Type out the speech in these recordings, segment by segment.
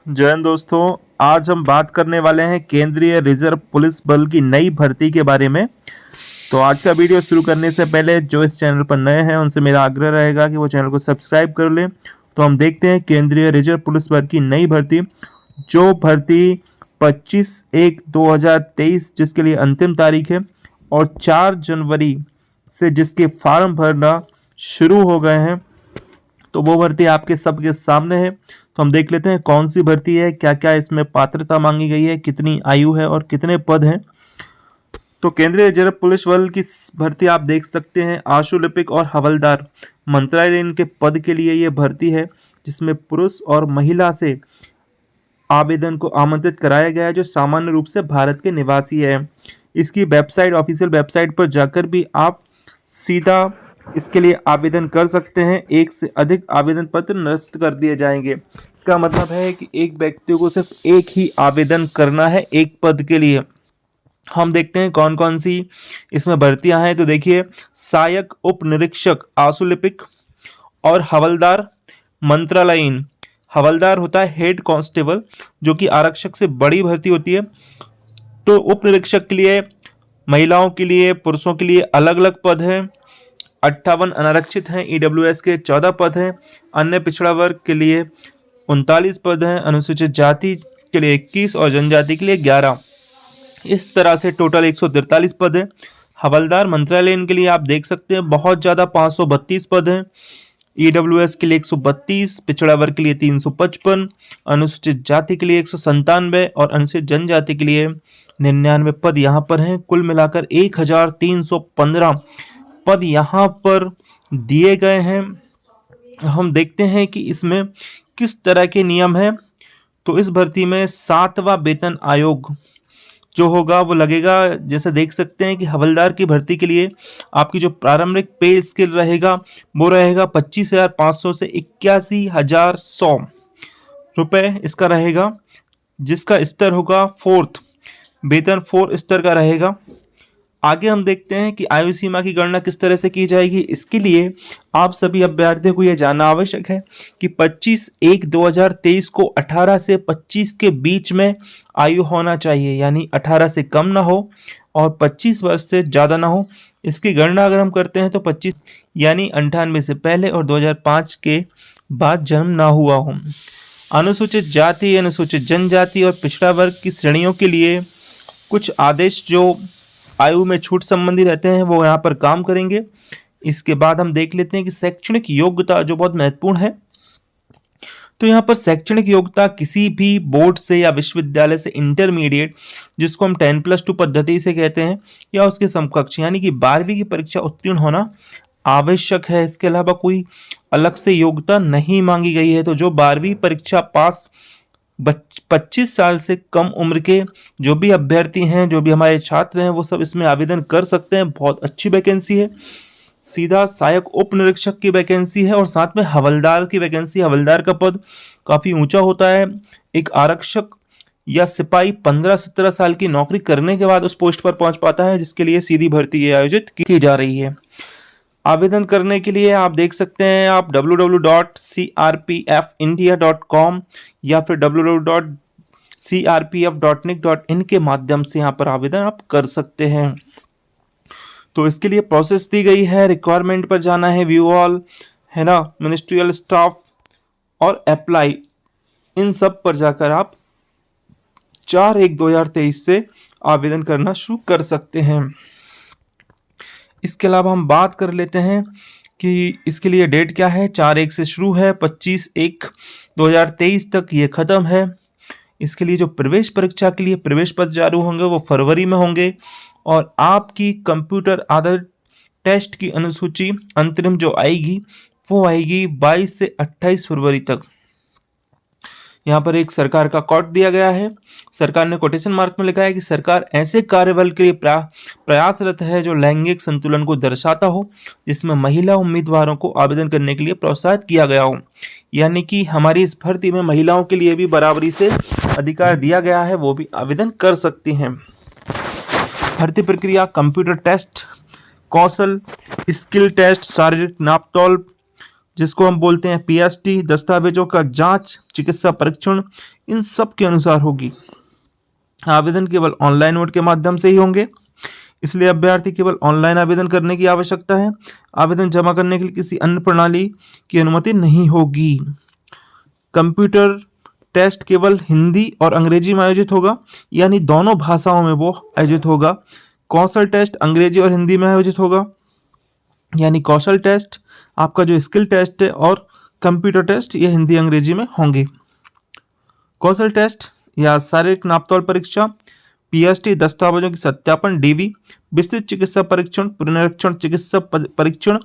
जय हिंद दोस्तों। आज हम बात करने वाले हैं केंद्रीय रिजर्व पुलिस बल की नई भर्ती के बारे में। तो आज का वीडियो शुरू करने से पहले जो इस चैनल पर नए हैं उनसे मेरा आग्रह रहेगा कि वो चैनल को सब्सक्राइब कर लें। तो हम देखते हैं केंद्रीय रिजर्व पुलिस बल की नई भर्ती, जो भर्ती 25/1/2023 जिसके लिए अंतिम तारीख है, और 4 जनवरी से जिसके फॉर्म भरना शुरू हो गए हैं। तो वो भर्ती आपके सबके सामने है। तो हम देख लेते हैं कौन सी भर्ती है, क्या क्या इसमें पात्रता मांगी गई है, कितनी आयु है और कितने पद हैं। तो केंद्रीय रिजर्व पुलिस बल की भर्ती आप देख सकते हैं, आशुलिपिक और हवलदार मंत्रालय के पद के लिए ये भर्ती है, जिसमें पुरुष और महिला से आवेदन को आमंत्रित कराया गया है जो सामान्य रूप से भारत के निवासी है। इसकी वेबसाइट, ऑफिशियल वेबसाइट पर जाकर भी आप सीधा इसके लिए आवेदन कर सकते हैं। एक से अधिक आवेदन पत्र निरस्त कर दिए जाएंगे। इसका मतलब है कि एक व्यक्ति को सिर्फ एक ही आवेदन करना है एक पद के लिए। हम देखते हैं कौन कौन सी इसमें भर्तियां हैं। तो देखिए, सहायक उप निरीक्षक आशुलिपिक और हवलदार मंत्रालयीन। हवलदार होता है हेड कांस्टेबल, जो कि आरक्षक से बड़ी भर्ती होती है। तो उप निरीक्षक के लिए महिलाओं के लिए, पुरुषों के लिए अलग अलग पद हैं। 58 अनारक्षित हैं, ईडब्ल्यूएस के 14 पद हैं, अन्य पिछड़ा वर्ग के लिए 39 पद हैं, अनुसूचित जाति के लिए 21 और जनजाति के लिए 11। इस तरह से टोटल 143 पद हैं। हवलदार मंत्रालय के लिए आप देख सकते हैं बहुत ज़्यादा 532 पद हैं। ईडब्ल्यूएस के लिए 132, पिछड़ा वर्ग के लिए 355, अनुसूचित जाति के लिए 197 और अनुसूचित जनजाति के लिए 99 पद यहाँ पर हैं। कुल मिलाकर 1315 पद यहाँ पर दिए गए हैं। हम देखते हैं कि इसमें किस तरह के नियम हैं। तो इस भर्ती में 7वां वेतन आयोग जो होगा वो लगेगा। जैसे देख सकते हैं कि हवलदार की भर्ती के लिए आपकी जो प्रारंभिक पे स्केल रहेगा वो रहेगा 25,500 से 81,100 रुपये इसका रहेगा, जिसका स्तर होगा 4th वेतन 4 स्तर का रहेगा। आगे हम देखते हैं कि आयु सीमा की गणना किस तरह से की जाएगी। इसके लिए आप सभी अभ्यर्थियों को यह जानना आवश्यक है कि 25/1/2023 को 18 से 25 के बीच में आयु होना चाहिए, यानी 18 से कम ना हो और 25 वर्ष से ज़्यादा ना हो। इसकी गणना अगर हम करते हैं तो 25 यानी 98 से पहले और 2005 के बाद जन्म ना हुआ हो। अनुसूचित जाति, अनुसूचित जनजाति और पिछड़ा वर्ग की श्रेणियों के लिए कुछ आदेश जो आयु में छूट संबंधी रहते हैं वो यहाँ पर काम करेंगे। इसके बाद हम देख लेते हैं कि शैक्षणिक योग्यता जो बहुत महत्वपूर्ण है। तो यहाँ पर शैक्षणिक योग्यता किसी भी बोर्ड से या विश्वविद्यालय से इंटरमीडिएट, जिसको हम 10+2 पद्धति से कहते हैं, या उसके समकक्ष यानी कि 12वीं की परीक्षा उत्तीर्ण होना आवश्यक है। इसके अलावा कोई अलग से योग्यता नहीं मांगी गई है। तो जो 12वीं परीक्षा पास 25 साल से कम उम्र के जो भी अभ्यर्थी हैं, जो भी हमारे छात्र हैं, वो सब इसमें आवेदन कर सकते हैं। बहुत अच्छी वैकेंसी है। सीधा सहायक उप निरीक्षक की वैकेंसी है और साथ में हवलदार की वैकेंसी। हवलदार का पद काफ़ी ऊंचा होता है। एक आरक्षक या सिपाही 15-17 साल की नौकरी करने के बाद उस पोस्ट पर पहुंच पाता है, जिसके लिए सीधी भर्ती ये आयोजित की जा रही है। आवेदन करने के लिए आप देख सकते हैं, आप www.crpfindia.com या फिर www.crpf.nic.in के माध्यम से यहाँ पर आवेदन आप कर सकते हैं। तो इसके लिए प्रोसेस दी गई है। रिक्वायरमेंट पर जाना है, व्यू ऑल है ना, मिनिस्ट्रियल स्टाफ और अप्लाई, इन सब पर जाकर आप 4/1/2023 से आवेदन करना शुरू कर सकते हैं। इसके अलावा हम बात कर लेते हैं कि इसके लिए डेट क्या है। 4/1 से शुरू है, 25/1/2023 तक ये ख़त्म है। इसके लिए जो प्रवेश परीक्षा के लिए प्रवेश पत्र जारी होंगे वो फरवरी में होंगे, और आपकी कंप्यूटर आधारित टेस्ट की अनुसूची अंतरिम जो आएगी वो आएगी 22 से 28 फरवरी तक। यहाँ पर एक सरकार का कोट दिया गया है। सरकार ने कोटेशन मार्क में लिखा है कि सरकार ऐसे कार्यबल के लिए प्रयासरत है जो लैंगिक संतुलन को दर्शाता हो, जिसमें महिला उम्मीदवारों को आवेदन करने के लिए प्रोत्साहित किया गया हो। यानी कि हमारी इस भर्ती में महिलाओं के लिए भी बराबरी से अधिकार दिया गया है, वो भी आवेदन कर सकती हैं। भर्ती प्रक्रिया कंप्यूटर टेस्ट, कौशल, स्किल टेस्ट, शारीरिक नापतोल, जिसको हम बोलते हैं पीएसटी, दस्तावेजों का जांच, चिकित्सा परीक्षण, इन सब के अनुसार होगी। आवेदन केवल ऑनलाइन मोड के माध्यम से ही होंगे, इसलिए अभ्यर्थी केवल ऑनलाइन आवेदन करने की आवश्यकता है। आवेदन जमा करने के लिए किसी अन्य प्रणाली की अनुमति नहीं होगी। कंप्यूटर टेस्ट केवल हिंदी और अंग्रेजी में आयोजित होगा, यानी दोनों भाषाओं में वो आयोजित होगा। कौशल टेस्ट अंग्रेजी और हिंदी में आयोजित होगा, यानी कौशल टेस्ट आपका जो स्किल टेस्ट है और कंप्यूटर टेस्ट ये हिंदी अंग्रेजी में होंगे। कौशल टेस्ट या शारीरिक नापतोल परीक्षा, पीएसटी दस्तावेजों की सत्यापन, डीवी, विस्तृत चिकित्सा परीक्षण, पुनरीक्षण चिकित्सा परीक्षण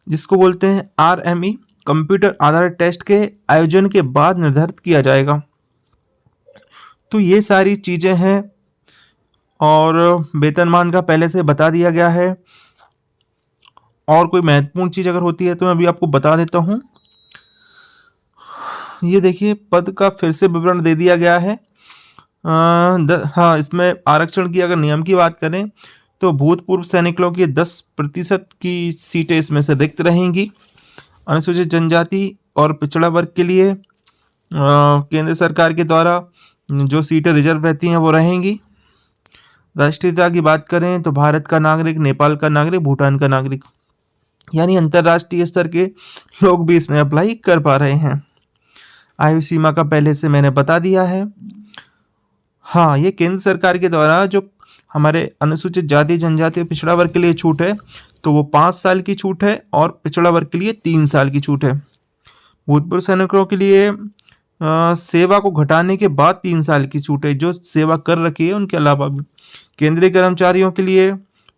जिसको बोलते हैं आरएमई, कंप्यूटर आधारित टेस्ट के आयोजन के बाद निर्धारित किया जाएगा। तो ये सारी चीजें हैं और वेतनमान का पहले से बता दिया गया है। और कोई महत्वपूर्ण चीज अगर होती है तो मैं अभी आपको बता देता हूं। ये देखिए पद का फिर से विवरण दे दिया गया है। हाँ, इसमें आरक्षण की अगर नियम की बात करें तो भूतपूर्व सैनिकों की 10% की सीटें इसमें से रिक्त रहेंगी। अनुसूचित जनजाति और पिछड़ा वर्ग के लिए केंद्र सरकार के द्वारा जो सीटें रिजर्व रहती हैं वो रहेंगी। राष्ट्रीयता की बात करें तो भारत का नागरिक, नेपाल का नागरिक, भूटान का नागरिक, यानी अंतर्राष्ट्रीय स्तर के लोग भी इसमें अप्लाई कर पा रहे हैं। आयु सीमा का पहले से मैंने बता दिया है। हाँ, ये केंद्र सरकार के द्वारा जो हमारे अनुसूचित जाति, जनजाति और पिछड़ा वर्ग के लिए छूट है तो वो 5 साल की छूट है और पिछड़ा वर्ग के लिए 3 साल की छूट है। भूतपूर्व सैनिकों के लिए सेवा को घटाने के बाद 3 साल की छूट है, जो सेवा कर रखी है उनके अलावा भी। केंद्रीय कर्मचारियों के लिए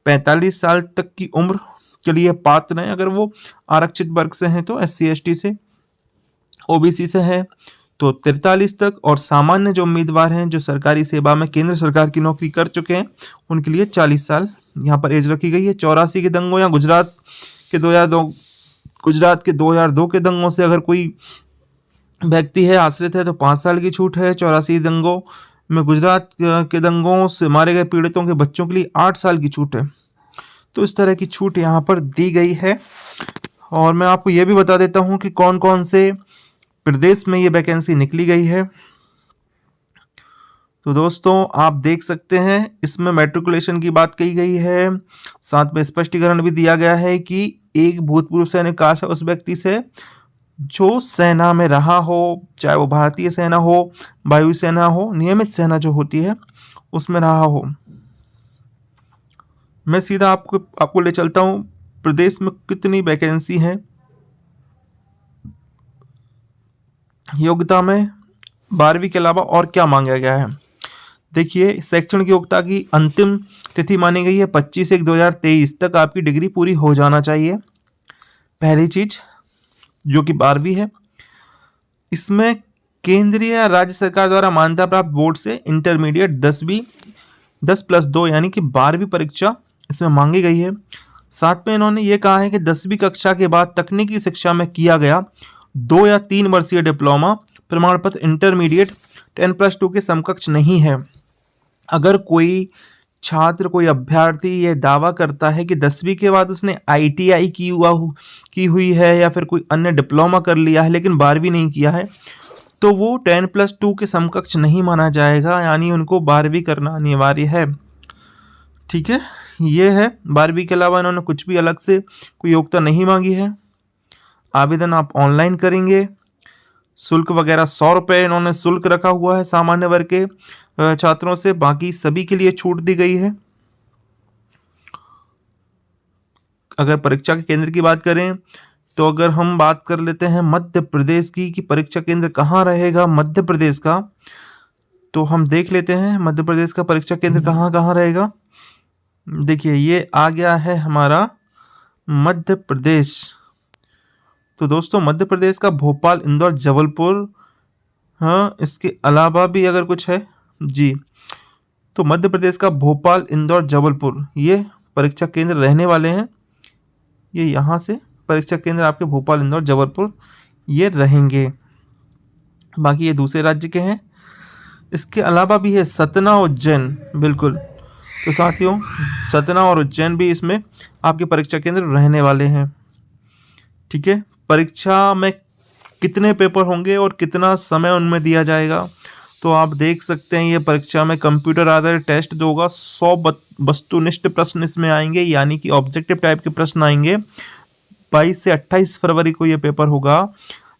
45 साल तक की उम्र के लिए पात्र हैं, अगर वो आरक्षित वर्ग से हैं तो SC ST से, OBC से है तो 43 तक, और सामान्य जो उम्मीदवार हैं जो सरकारी सेवा में केंद्र सरकार की नौकरी कर चुके हैं उनके लिए 40 साल यहाँ पर एज रखी गई है। 84 के दंगों या गुजरात के 2002 के दंगों से अगर कोई व्यक्ति है आश्रित है तो 5 साल की छूट है। 84 दंगों में गुजरात के दंगों से मारे गए पीड़ितों के बच्चों के लिए 8 साल की छूट है। तो इस तरह की छूट यहाँ पर दी गई है। और मैं आपको ये भी बता देता हूँ कि कौन कौन से प्रदेश में ये वैकेंसी निकली गई है। तो दोस्तों आप देख सकते हैं इसमें मैट्रिकुलेशन की बात कही गई है, साथ में स्पष्टीकरण भी दिया गया है कि एक भूतपूर्व सैनिक काश है उस व्यक्ति से जो सेना में रहा हो, चाहे वो भारतीय सेना हो, वायुसेना हो, नियमित सेना जो होती है उसमें रहा हो। मैं सीधा आपको ले चलता हूँ प्रदेश में कितनी वैकेंसी है। योग्यता में 12वीं के अलावा और क्या मांगा गया है। देखिए शैक्षणिक योग्यता की अंतिम तिथि मानी गई है 25/1/2023 तक आपकी डिग्री पूरी हो जाना चाहिए, पहली चीज जो कि 12वीं है। इसमें केंद्रीय या राज्य सरकार द्वारा मान्यता प्राप्त बोर्ड से इंटरमीडिएट 10+2 यानी कि 12वीं परीक्षा इसमें मांगी गई है। साथ में इन्होंने ये कहा है कि 10वीं कक्षा के बाद तकनीकी शिक्षा में किया गया 2 या 3 वर्षीय डिप्लोमा प्रमाण पत्र इंटरमीडिएट 10+2 के समकक्ष नहीं है। अगर कोई छात्र, कोई अभ्यर्थी ये दावा करता है कि 10वीं के बाद उसने ITI की हुई है या फिर कोई अन्य डिप्लोमा कर लिया है लेकिन 12वीं नहीं किया है तो वो 10+2 के समकक्ष नहीं माना जाएगा, यानी उनको 12वीं करना अनिवार्य है। ठीक है, ये है। 12वीं के अलावा इन्होंने कुछ भी अलग से कोई योग्यता नहीं मांगी है। आवेदन आप ऑनलाइन करेंगे। शुल्क वगैरह 100 रुपये इन्होंने शुल्क रखा हुआ है सामान्य वर्ग के छात्रों से, बाकी सभी के लिए छूट दी गई है। अगर परीक्षा के केंद्र की बात करें तो अगर हम बात कर लेते हैं मध्य प्रदेश की कि परीक्षा केंद्र कहाँ रहेगा मध्य प्रदेश का, तो हम देख लेते हैं मध्य प्रदेश का परीक्षा केंद्र कहाँ रहेगा। देखिए ये आ गया है हमारा मध्य प्रदेश। तो दोस्तों मध्य प्रदेश का भोपाल, इंदौर, जबलपुर, हाँ इसके अलावा भी अगर कुछ है जी, तो मध्य प्रदेश का भोपाल, इंदौर, जबलपुर ये परीक्षा केंद्र रहने वाले हैं। ये यहाँ से परीक्षा केंद्र आपके भोपाल, इंदौर, जबलपुर ये रहेंगे। बाकी ये दूसरे राज्य के हैं। इसके अलावा भी है सतना, उज्जैन, बिल्कुल। तो साथियों सतना और उज्जैन भी इसमें आपके परीक्षा केंद्र रहने वाले हैं। ठीक है, परीक्षा में कितने पेपर होंगे और कितना समय उनमें दिया जाएगा। तो आप देख सकते हैं ये परीक्षा में कंप्यूटर आधारित टेस्ट जो होगा 100 वस्तुनिष्ठ प्रश्न इसमें आएंगे, यानी कि ऑब्जेक्टिव टाइप के प्रश्न आएंगे। 22 से 28 फरवरी को ये पेपर होगा,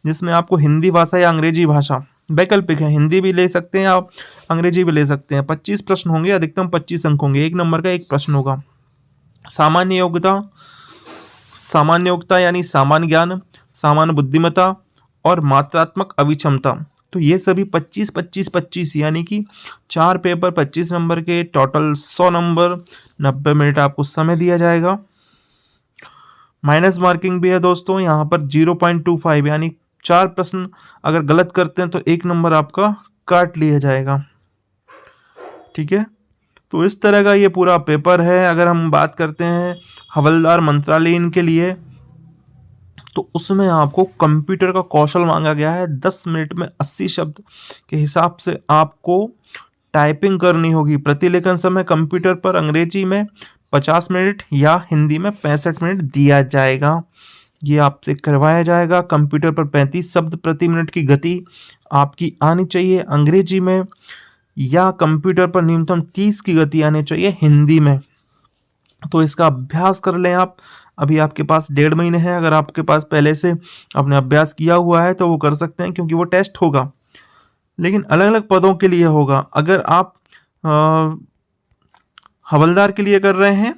जिसमें आपको हिंदी भाषा या अंग्रेजी भाषा वैकल्पिक है, हिंदी भी ले सकते हैं आप, अंग्रेजी भी ले सकते हैं। 25 प्रश्न होंगे, अधिकतम 25 अंक होंगे, 1 नंबर का एक प्रश्न होगा। सामान्य योग्यता यानी सामान्य ज्ञान, सामान्य बुद्धिमत्ता और मात्रात्मक अभिक्षमता, तो ये सभी 25 25 25 यानी कि 4 पेपर 25 नंबर के, टोटल 100 नंबर, 90 मिनट आपको समय दिया जाएगा। माइनस मार्किंग भी है दोस्तों, यहाँ पर 0.25 यानी 4 प्रश्न अगर गलत करते हैं तो 1 नंबर आपका काट लिया जाएगा। ठीक है, तो इस तरह का ये पूरा पेपर है। अगर हम बात करते हैं हवलदार मंत्रालयीन के लिए, तो उसमें आपको कंप्यूटर का कौशल मांगा गया है। 10 मिनट में 80 शब्द के हिसाब से आपको टाइपिंग करनी होगी। प्रतिलेखन समय कंप्यूटर पर अंग्रेजी में 50 मिनट या हिंदी में 65 मिनट दिया जाएगा, ये आपसे करवाया जाएगा। कंप्यूटर पर 35 शब्द प्रति मिनट की गति आपकी आनी चाहिए अंग्रेजी में, या कंप्यूटर पर न्यूनतम 30 की गति आनी चाहिए हिंदी में। तो इसका अभ्यास कर लें आप। अभी आपके पास 1.5 महीने हैं, अगर आपके पास पहले से आपने अभ्यास किया हुआ है तो वो कर सकते हैं, क्योंकि वो टेस्ट होगा, लेकिन अलग अलग पदों के लिए होगा। अगर आप हवलदार के लिए कर रहे हैं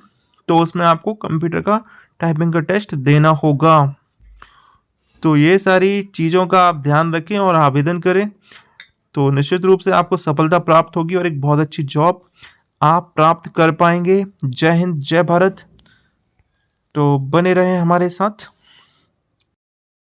तो उसमें आपको कंप्यूटर का टाइपिंग का टेस्ट देना होगा। तो ये सारी चीज़ों का आप ध्यान रखें और आवेदन करें, तो निश्चित रूप से आपको सफलता प्राप्त होगी और एक बहुत अच्छी जॉब आप प्राप्त कर पाएंगे। जय हिंद, जय भारत। तो बने रहें हमारे साथ।